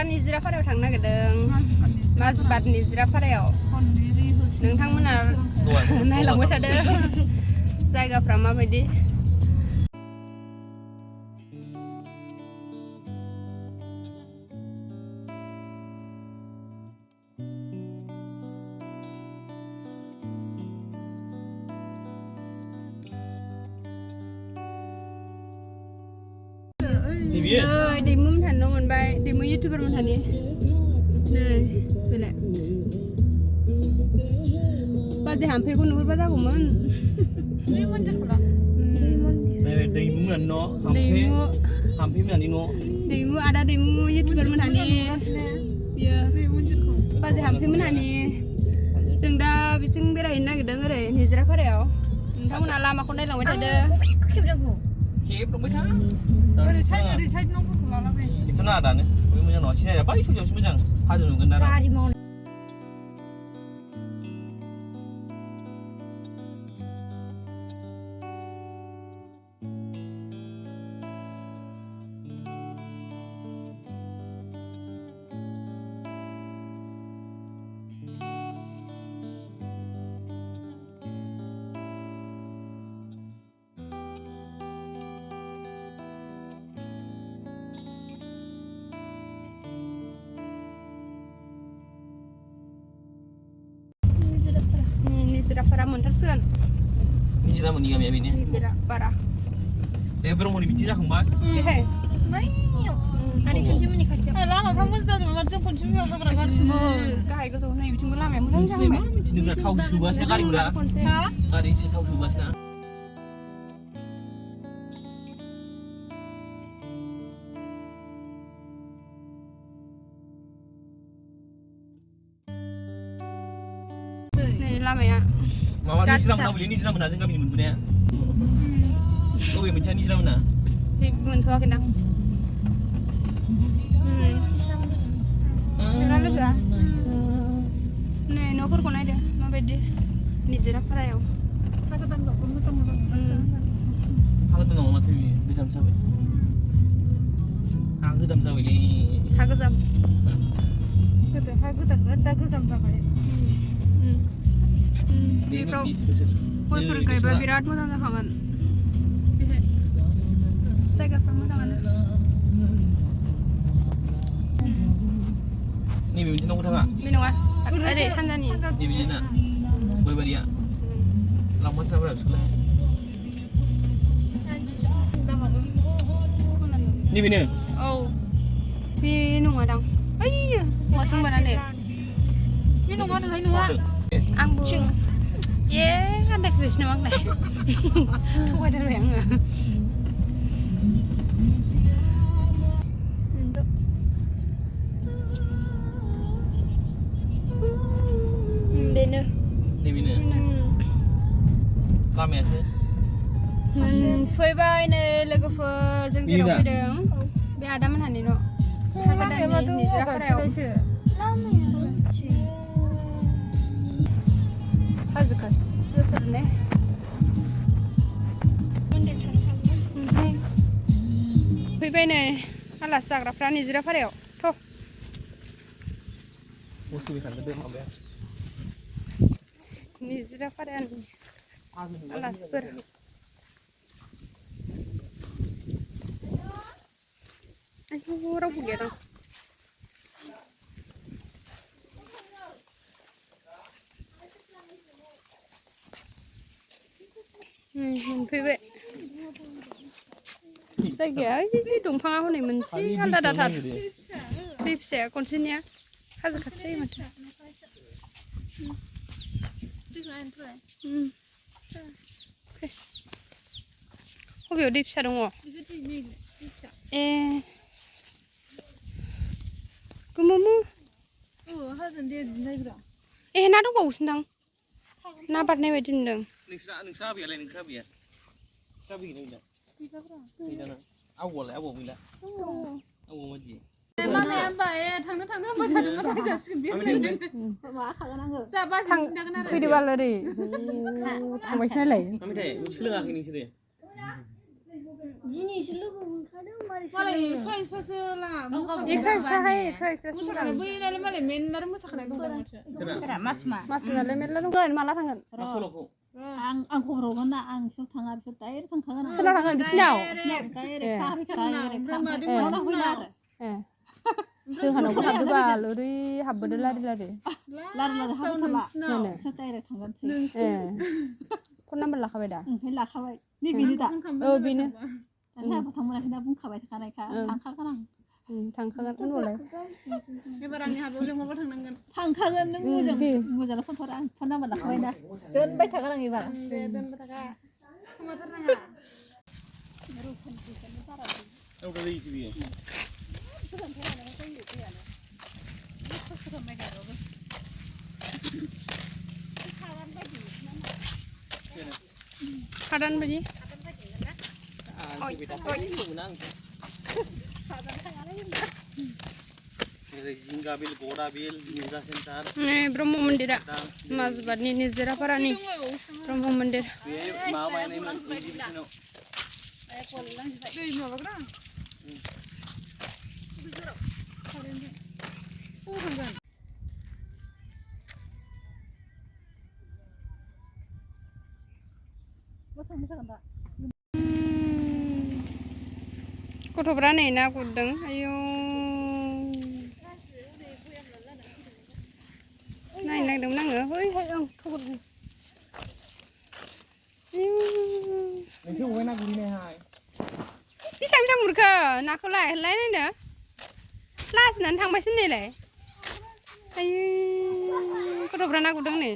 निजिरापारायाव थांनो नागिरदों माजबाद निजिरापारायाव नोंथांमोना नायलांबाय थादो जायगाफ्रा माबायदि दैमु मोनथानो मोनबाय दैमु इउटुबार मोनथानि नै बेलाय बाजै हामफैखौ नुहुरबा जागौमोन दै मन्दिरखौला दैमु मोन न' हामफै मोननि न' दैमु आदा दैमु इउटुबार मोनथानि बियो बाजै हामफै मोनथानि जों दा बिथिं बेरायहैनो नागिरदों ओरै निजिरापारायाव नोंथांमोना लामाखौ नायलांबाय थादो खेबलांबाय था ओरै साइड न'फोरखौ लालाबाय बेथ' नाङा दानो बे मोजां नङा सिनायला बै ससेयावसो मोजां हाजो नुगोन दा गारि मावनो निजिरापारा मोनथारसिगोन निजिरा मोननि गामिया बेनो निजिरापारा बे ब्रह्मनि मिथिं जाखांबाय बेहाय आरो खनसेमोननि खाथियाव लामाफ्रा मोजां जाजोबबाय जों खनसे हाग्रा गारसिमोन गाहाय गोजौ नै बिथिंबो लामाया मोजां जाबाय मिथिदों थाव सोबासो गारिफोरा गारि एसे थाव सोबासो ना लामाया माबा निजिरा मोना बले निजिरा मोना जों गामिनि मोनबोनाया बबे मोनसेया निजिरा मोना बे मोनथ'वाखैदां नोंना लोगोआ नै न'फोरखौ नायदो माबायदि निजिरापारायाव हा गोदानबाबो मोजां मोजां हा गोदानाव माथो गोजाम जाबाय हा गोजाम जाबायलै हा गोजाम गोदो हा गोदान दा गोजाम जाबाय बेफ्राव गयफोर गायबा बिराद मोजां जाखागोन बेहाय जायगाफ्रा मोजाङानो नैबे मोनसे न'खौ थाङा बे नङा ओरै सानजानि नैबे ना गयबारिया लांबाय थाब्रा बिसोरलाय नैबेनो औ बे नङादां ओइयो हौवाथिं बानानै बे नङा नोंहाय नङा आंबो ए आन्दायफैबायसो नामा आंलाय थगायथारबाय आङो बेनो नैबेनो लामायासो मोनफैबाय नै लोगोफोर जों जेराव फैदों बे आदामोनहानि न' निजिरापारायाव हाजो खाथिफोर ने फैबाय नै आलासि जाग्राफ्रा निजिरापारायाव थ' निजिरापारानि आलासिफोर आयौ रावबो गैया दां मोनफैबाय जायगाया ओइ दंफाङा हनै मोनसे आलादाथार दै फिसाया खनसेनिया हाजो खाथि जायो माथो बबेयाव दै फिसा दङ ए गोमोमो ए ना दंबावोसोनदां ना बारनाय बायदि नुदों नोंसा आबैयालाय नोंसा आबैया आबै गैला गैला आवलाय आबौ गैला आबौ मादि मालाय होनबा थांनो होनबा थांनो जासिगोन बे मा खागोन आङो जा बाजै खिन्थागोन आरो फैदोबाल ओरै थांबायसो नालाय सोलोङाखै नोंसोरो जिनिस लोगो मोनखादों मालाय स्राय स्रायसो ला एक्सारसाइज एक्सारसाइज मोसाखानाय बै नालाय मालाय मेननानै मोसाखानाय दं माथो मासुनालाय मेरला दंगोन माला थांगोन मा सल'खौ आं खबर हरगोन ना आं बिसोर थाङा बिसोर डाइरेक्ट थांखागोन आं सोला थांगोन बिसिनाव ए जोंहानावबो हाबदो बाल ओरै हाबबोदो लारि लारि डाइरेक्ट थांगोनसै ए फन नाम्बार लाखाबाय दा ओमफ्राय लाखाबाय नैबेनो दा औ बेनो दाथ' थांमोनाखै दा बुंखाबाय थाखानायखा थांखागोन आं थांखागोन होनबालाय एबार आंनि हाबायाव लेंहरबा थांनांगोन थांखागोन नों मोजां फन हर आं फन नाम्बार लाखाबाय दा दोनबाय थागोन आं एबार दे दोनबाय थाखा खोमाथारनाङा औ दा दैसो बियो खादान बायदि जिंगा बिल गड़ा बिल निजा सेन्टार ब्रह्म मन्दिरा माजबादनि निजोरापारानि ब्रह्म मन्दिर मा बायनायमोन एግዚबिसनाव दै माबाग्रा गथ'फ्रा नै ना गुरदों आयौ नायनो नागिरदोंमोन आङो हैहाय ओं थगरदों नोंसो बबाय ना गुरहैनायहाय बेसेबां बेसेबां गुरखो नाखौलाय नायनो लाजिनानै थांबायसो नैलाय आयौ गथ'फ्रा ना गुरदों नै